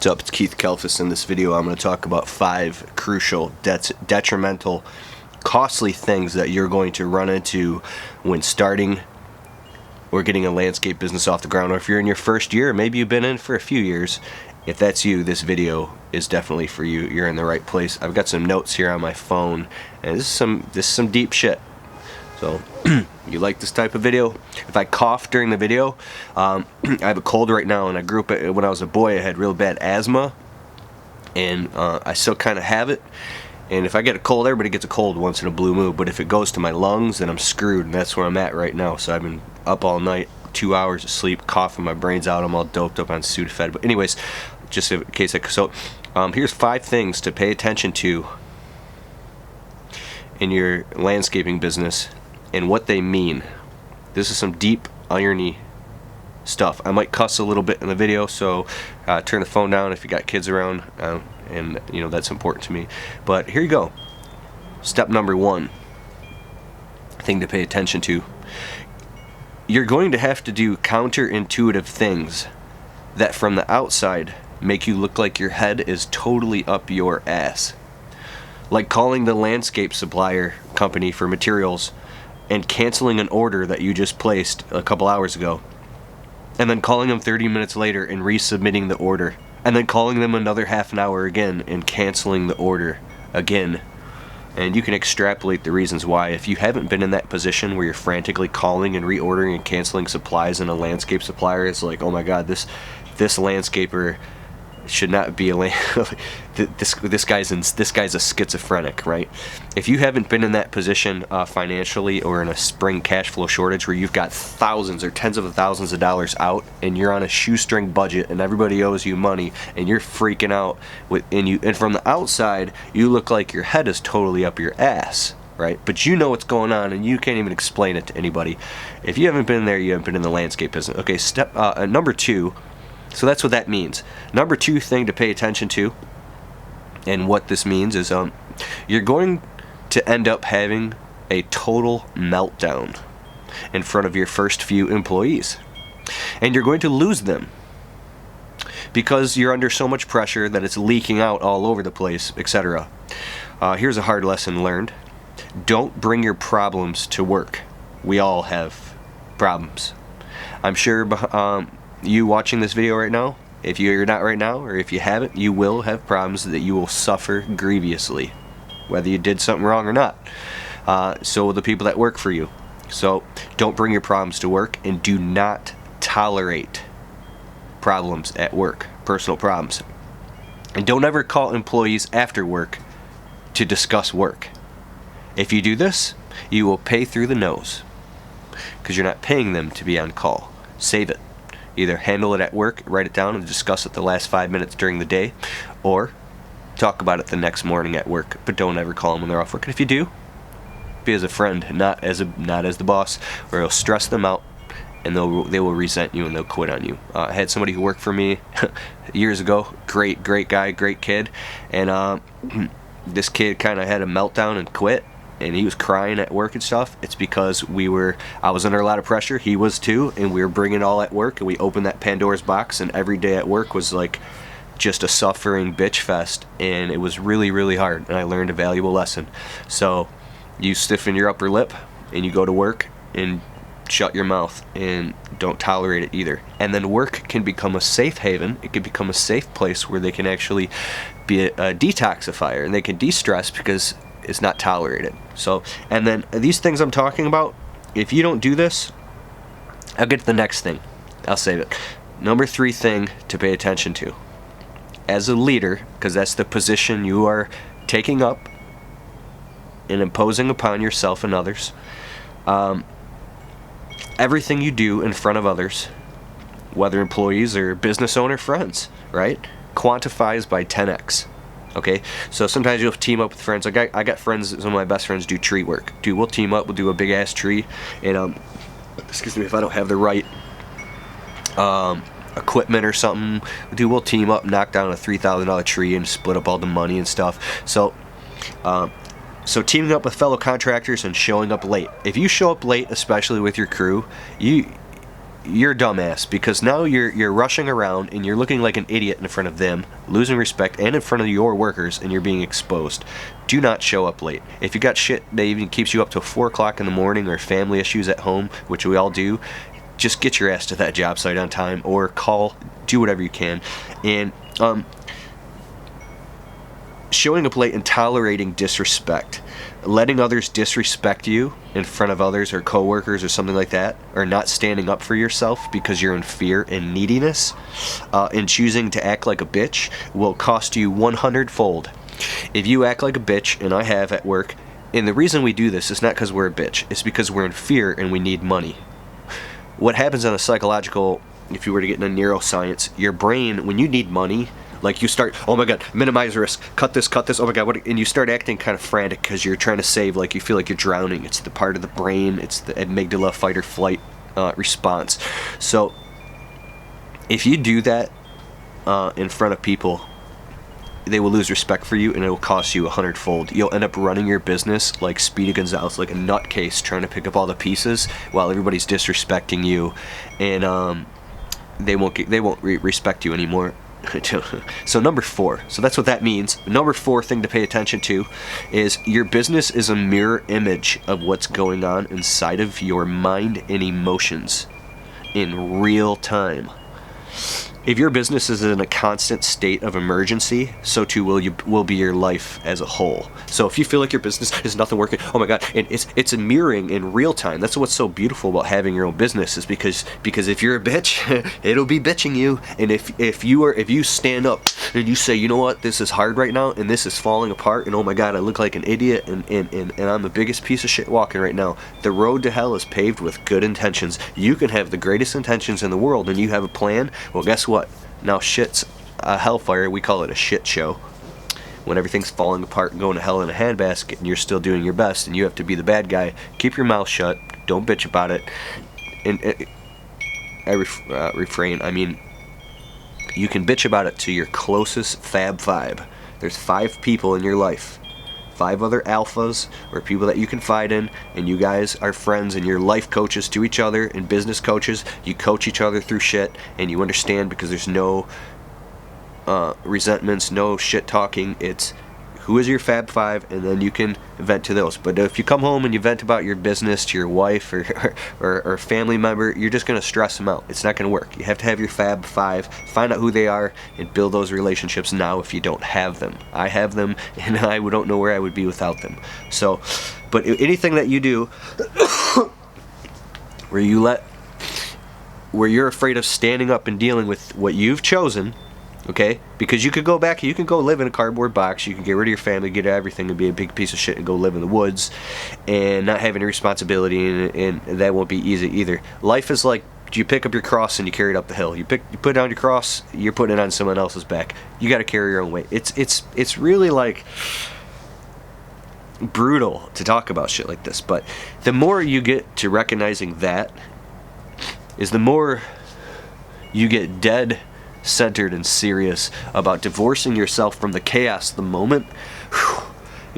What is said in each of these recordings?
What's up? It's Keith Kelfis. In this video, I'm going to talk about 5 crucial, detrimental, costly things that you're going to run into when starting or getting a landscape business off the ground. Or if you're in your first year, maybe you've been in for a few years. If that's you, this video is definitely for you. You're in the right place. I've got some notes here on my phone, and this is some deep shit. So, you like this type of video? If I cough during the video, I have a cold right now, and I grew up, when I was a boy, I had real bad asthma, and I still kind of have it. And if I get a cold, everybody gets a cold once in a blue moon, but if it goes to my lungs, then I'm screwed, and that's where I'm at right now. So I've been up all night, 2 hours of sleep, coughing my brains out. I'm all doped up on Sudafed. But anyways, just in case here's 5 things to pay attention to in your landscaping business and what they mean. This is some deep irony stuff. I might cuss a little bit in the video, so turn the phone down if you got kids around, and you know that's important to me. But here you go. Step number 1, thing to pay attention to. You're going to have to do counterintuitive things that from the outside make you look like your head is totally up your ass. Like calling the landscape supplier company for materials and canceling an order that you just placed a couple hours ago, and then calling them 30 minutes later and resubmitting the order, and then calling them another half an hour again and canceling the order again. And you can extrapolate the reasons why. If you haven't been in that position where you're frantically calling and reordering and canceling supplies, and a landscape supplier is like, oh my god, this landscaper should not be this guy's a schizophrenic, right? If you haven't been in that position financially, or in a spring cash flow shortage where you've got thousands or tens of thousands of dollars out and you're on a shoestring budget and everybody owes you money and you're freaking out and from the outside you look like your head is totally up your ass, right? But you know what's going on and you can't even explain it to anybody. If you haven't been there, you haven't been in the landscape business. Okay, step number 2. So that's what that means. Number 2 thing to pay attention to, and what this means is you're going to end up having a total meltdown in front of your first few employees. And you're going to lose them because you're under so much pressure that it's leaking out all over the place, etc. Here's a hard lesson learned. Don't bring your problems to work. We all have problems. I'm sure you watching this video right now, if you're not right now, or if you haven't, you will have problems that you will suffer grievously, whether you did something wrong or not. So will the people that work for you. So don't bring your problems to work, and do not tolerate problems at work, personal problems. And don't ever call employees after work to discuss work. If you do this, you will pay through the nose, because you're not paying them to be on call. Save it. Either handle it at work, write it down, and discuss it the last 5 minutes during the day, or talk about it the next morning at work. But don't ever call them when they're off work. And if you do, be as a friend, not as the boss, or it'll stress them out, and they will resent you and they'll quit on you. I had somebody who worked for me years ago. Great guy, great kid, and this kid kind of had a meltdown and quit. And he was crying at work and stuff. It's because I was under a lot of pressure, he was too, and we were bringing it all at work, and we opened that Pandora's box, and every day at work was like just a suffering bitch fest, and it was really, really hard, and I learned a valuable lesson. So you stiffen your upper lip, and you go to work, and shut your mouth, and don't tolerate it either. And then work can become a safe haven. It can become a safe place where they can actually be a detoxifier, and they can de-stress because it's not tolerated. So, and then these things I'm talking about, if you don't do this, I'll get to the next thing. I'll save it. Number 3 thing to pay attention to. As a leader, because that's the position you are taking up and imposing upon yourself and others, everything you do in front of others, whether employees or business owner friends, right, quantifies by 10x. Okay, so sometimes you'll team up with friends. Like I got friends, some of my best friends do tree work. Dude, we'll team up, we'll do a big ass tree, and excuse me if I don't have the right equipment or something, dude, we'll team up, knock down a $3,000 tree and split up all the money and stuff. So teaming up with fellow contractors and showing up late. If you show up late, especially with your crew, you're a dumbass, because now you're rushing around and you're looking like an idiot in front of them, losing respect, and in front of your workers, and you're being exposed. Do not show up late. If you got shit that even keeps you up till 4 o'clock in the morning, or family issues at home, which we all do, just get your ass to that job site on time, or call, do whatever you can. And showing up late and tolerating disrespect, letting others disrespect you in front of others or coworkers or something like that, or not standing up for yourself because you're in fear and neediness, and choosing to act like a bitch will cost you 100-fold. If you act like a bitch, and I have at work, and the reason we do this is not because we're a bitch, it's because we're in fear and we need money. What happens on a psychological, if you were to get into neuroscience, your brain, when you need money, like you start, oh my god, minimize risk, cut this, oh my god, what, and you start acting kind of frantic because you're trying to save, like you feel like you're drowning. It's the part of the brain, it's the amygdala fight or flight response. So if you do that in front of people, they will lose respect for you, and it will cost you 100-fold. You'll end up running your business like Speedy Gonzales, like a nutcase, trying to pick up all the pieces while everybody's disrespecting you, and they won't respect you anymore. So number 4, so that's what that means. Number 4 thing to pay attention to is your business is a mirror image of what's going on inside of your mind and emotions in real time. If your business is in a constant state of emergency, so too will be your life as a whole. So if you feel like your business is nothing working, oh my god, and it's a mirroring in real time. That's what's so beautiful about having your own business, is because if you're a bitch, it'll be bitching you. And if you stand up and you say, you know what, this is hard right now, and this is falling apart, and oh my god, I look like an idiot, and I'm the biggest piece of shit walking right now. The road to hell is paved with good intentions. You can have the greatest intentions in the world, and you have a plan. Well, guess what? Now shit's a hellfire. We call it a shit show. When everything's falling apart and going to hell in a handbasket, and you're still doing your best, and you have to be the bad guy. Keep your mouth shut. Don't bitch about it. And I refrain. I mean, you can bitch about it to your closest Fab Five. There's 5 people in your life. 5 other alphas, or people that you confide in, and you guys are friends, and you're life coaches to each other and business coaches. You coach each other through shit, and you understand, because there's no resentments, no shit talking. It's who is your Fab Five, and then you can vent to those. But if you come home and you vent about your business to your wife or family member, you're just going to stress them out. It's not going to work. You have to have your Fab Five, find out who they are, and build those relationships now if you don't have them. I have them, and I don't know where I would be without them. So, but anything that you do where you're afraid of standing up and dealing with what you've chosen, okay? Because you could go back, you can go live in a cardboard box, you can get rid of your family, get everything, and be a big piece of shit and go live in the woods and not have any responsibility, and that won't be easy either. Life is like, you pick up your cross and you carry it up the hill. You put down your cross, you're putting it on someone else's back. You got to carry your own weight. It's really like brutal to talk about shit like this, but the more you get to recognizing that, is the more you get dead centered and serious about divorcing yourself from the chaos of the moment,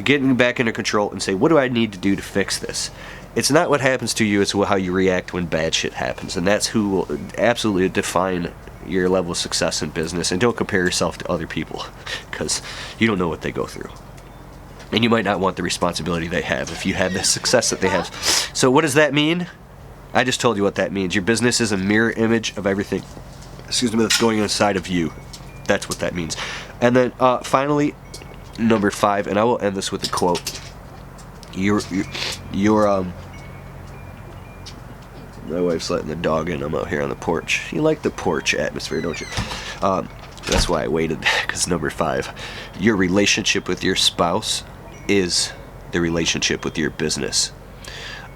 getting back into control, and say, what do I need to do to fix this? It's not what happens to you, it's how you react when bad shit happens, and that's who will absolutely define your level of success in business. And don't compare yourself to other people, because you don't know what they go through, and you might not want the responsibility they have if you have the success that they have. So what does that mean? I just told you what that means. Your business is a mirror image of everything, that's going inside of you. That's what that means. And then finally, number 5, and I will end this with a quote. My wife's letting the dog in. I'm out here on the porch. You like the porch atmosphere, don't you? That's why I waited, because number 5, your relationship with your spouse is the relationship with your business.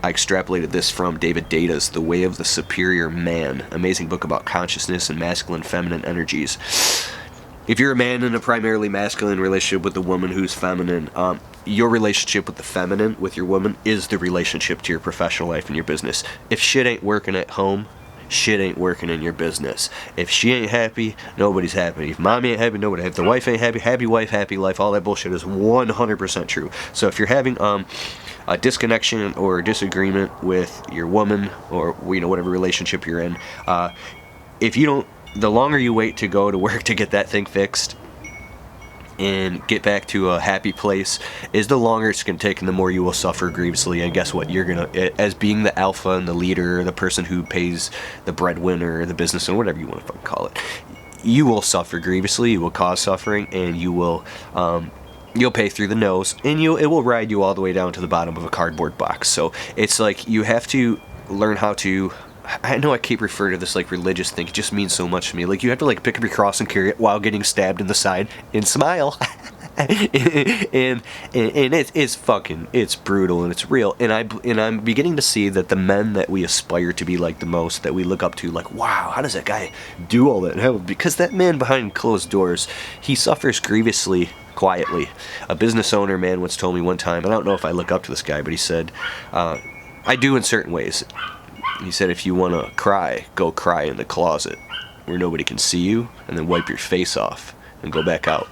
I extrapolated this from David Data's The Way of the Superior Man, amazing book about consciousness and masculine, feminine energies. If you're a man in a primarily masculine relationship with a woman who's feminine, your relationship with the feminine, with your woman, is the relationship to your professional life and your business. If shit ain't working at home, shit ain't working in your business. If she ain't happy, nobody's happy. If mommy ain't happy, nobody. If the wife ain't happy, happy wife, happy life. All that bullshit is 100% true. So if you're having a disconnection or disagreement with your woman, or whatever relationship you're in, if you don't, the longer you wait to go to work to get that thing fixed and get back to a happy place, is the longer it's going to take, and the more you will suffer grievously. And guess what? You're going to, as being the alpha and the leader, the person who pays the breadwinner, the business, and whatever you want to fucking call it, you will suffer grievously, you will cause suffering, and you will, you'll pay through the nose, and it will ride you all the way down to the bottom of a cardboard box. So it's like, you have to learn how to, I know I keep referring to this like religious thing, it just means so much to me. Like, you have to like pick up your cross and carry it while getting stabbed in the side and smile. and it's brutal and it's real. And I'm beginning to see that the men that we aspire to be like the most, that we look up to, like, wow, how does that guy do all that? Because that man behind closed doors, he suffers grievously quietly. A business owner man once told me one time, and I don't know if I look up to this guy, but he said, I do in certain ways. He said, if you want to cry, go cry in the closet where nobody can see you, and then wipe your face off and go back out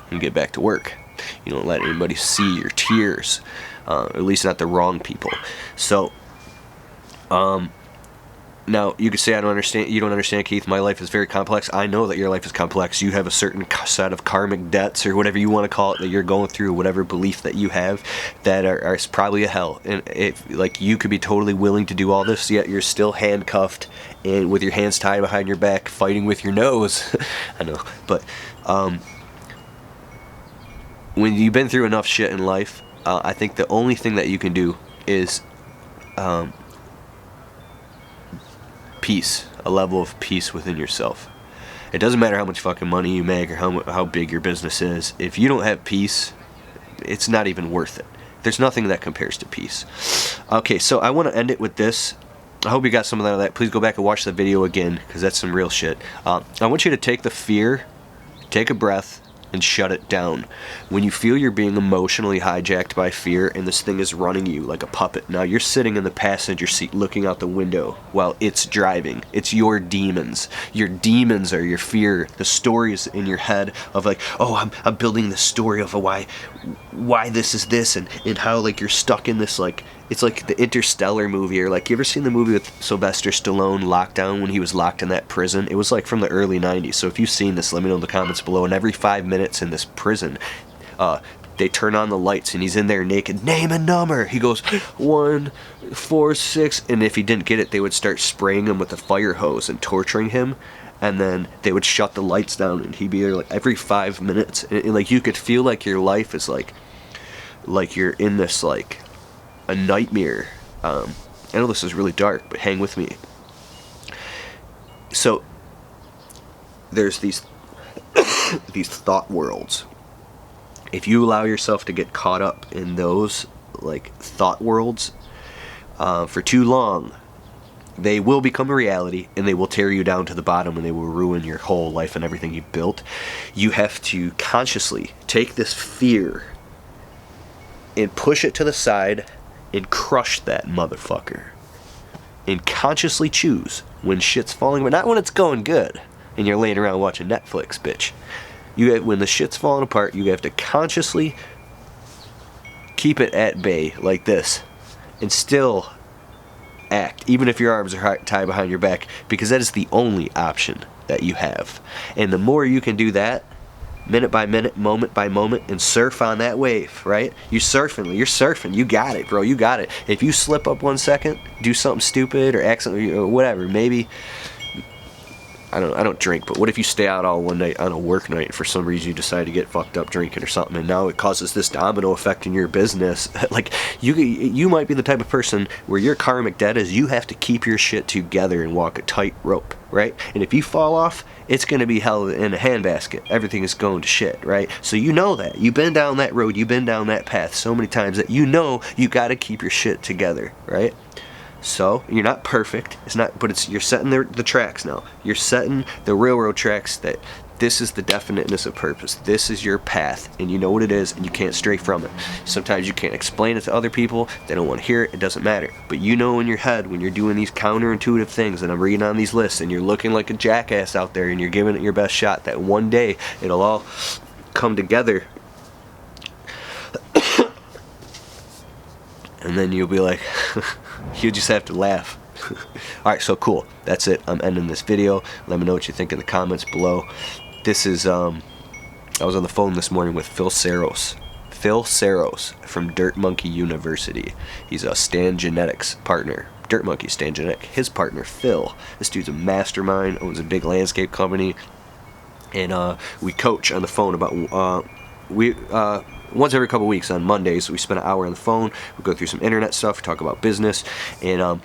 and get back to work. You don't let anybody see your tears, at least not the wrong people. So, now, you could say, you don't understand, Keith, my life is very complex. I know that your life is complex. You have a certain set of karmic debts, or whatever you want to call it, that you're going through, whatever belief that you have, that are probably a hell. And if, like, you could be totally willing to do all this, yet you're still handcuffed and with your hands tied behind your back, fighting with your nose. I know, but when you've been through enough shit in life, I think the only thing that you can do is peace, a level of peace within yourself. It doesn't matter how much fucking money you make or how big your business is. If you don't have peace, it's not even worth it. There's nothing that compares to peace. Okay, so I want to end it with this. I hope you got some of that. Please go back and watch the video again, because that's some real shit. I want you to take the fear, take a breath, and shut it down. When you feel you're being emotionally hijacked by fear and this thing is running you like a puppet, now you're sitting in the passenger seat looking out the window while it's driving. It's your demons. Your demons are your fear, the stories in your head of like, oh, I'm building the story of why this is this, and how like you're stuck in this, like, it's like the Interstellar movie, or like, you ever seen the movie with Sylvester Stallone, Lockdown, when he was locked in that prison? It was like from the early 90s. So if you've seen this, let me know in the comments below. And every 5 minutes in this prison, they turn on the lights and he's in there naked. Name a number. He goes 1, 4, 6, and if he didn't get it, they would start spraying him with a fire hose and torturing him. And then they would shut the lights down, and he'd be there like every 5 minutes. And like, you could feel like your life is like you're in this like a nightmare. I know this is really dark, but hang with me. So there's these these thought worlds. If you allow yourself to get caught up in those like thought worlds for too long, they will become a reality, and they will tear you down to the bottom, and they will ruin your whole life and everything you've built. You have to consciously take this fear and push it to the side and crush that motherfucker. And consciously choose when shit's falling, but not when it's going good and you're laying around watching Netflix, bitch. When the shit's falling apart, you have to consciously keep it at bay like this, and still act, even if your arms are tied behind your back, because that is the only option that you have. And the more you can do that, minute by minute, moment by moment, and surf on that wave, right? You're surfing, you got it, bro, you got it. If you slip up 1 second, do something stupid or accidentally or whatever, maybe, I don't drink, but what if you stay out all one night on a work night, and for some reason you decide to get fucked up drinking or something, and now it causes this domino effect in your business? Like, you might be the type of person where your karmic debt is you have to keep your shit together and walk a tight rope, right? And if you fall off, it's going to be hell in a handbasket. Everything is going to shit, right? So you know that. You've been down that road, you've been down that path so many times that you know you got to keep your shit together, right? So, you're not perfect, but you're setting the tracks now. You're setting the railroad tracks that This is the definiteness of purpose. This is your path, and you know what it is, and you can't stray from it. Sometimes you can't explain it to other people. They don't want to hear it. It doesn't matter. But you know in your head when you're doing these counterintuitive things, and I'm reading on these lists, and you're looking like a jackass out there, and you're giving it your best shot, that one day it'll all come together, and then you'll be like, you just have to laugh. Alright, so cool. That's it. I'm ending this video. Let me know what you think in the comments below. This is, I was on the phone this morning with Phil Saros. Phil Saros from Dirt Monkey University. He's a Stan Genetics partner. Dirt Monkey, Stan Genetic. His partner, Phil. This dude's a mastermind, owns a big landscape company. And we coach on the phone about, once every couple weeks on Mondays. We spend an hour on the phone. We go through some internet stuff. We talk about business. And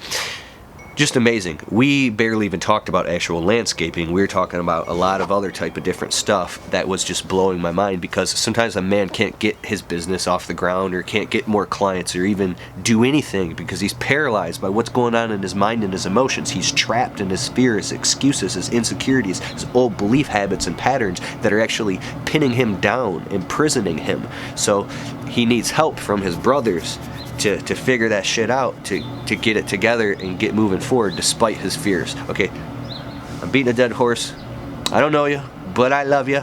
just amazing. We barely even talked about actual landscaping. We were talking about a lot of other type of different stuff that was just blowing my mind, because sometimes a man can't get his business off the ground, or can't get more clients, or even do anything because he's paralyzed by what's going on in his mind and his emotions. He's trapped in his fears, his excuses, his insecurities, his old belief habits and patterns that are actually pinning him down, imprisoning him. So he needs help from his brothers to figure that shit out, to get it together and get moving forward despite his fears. Okay, I'm beating a dead horse. I don't know you, but I love you.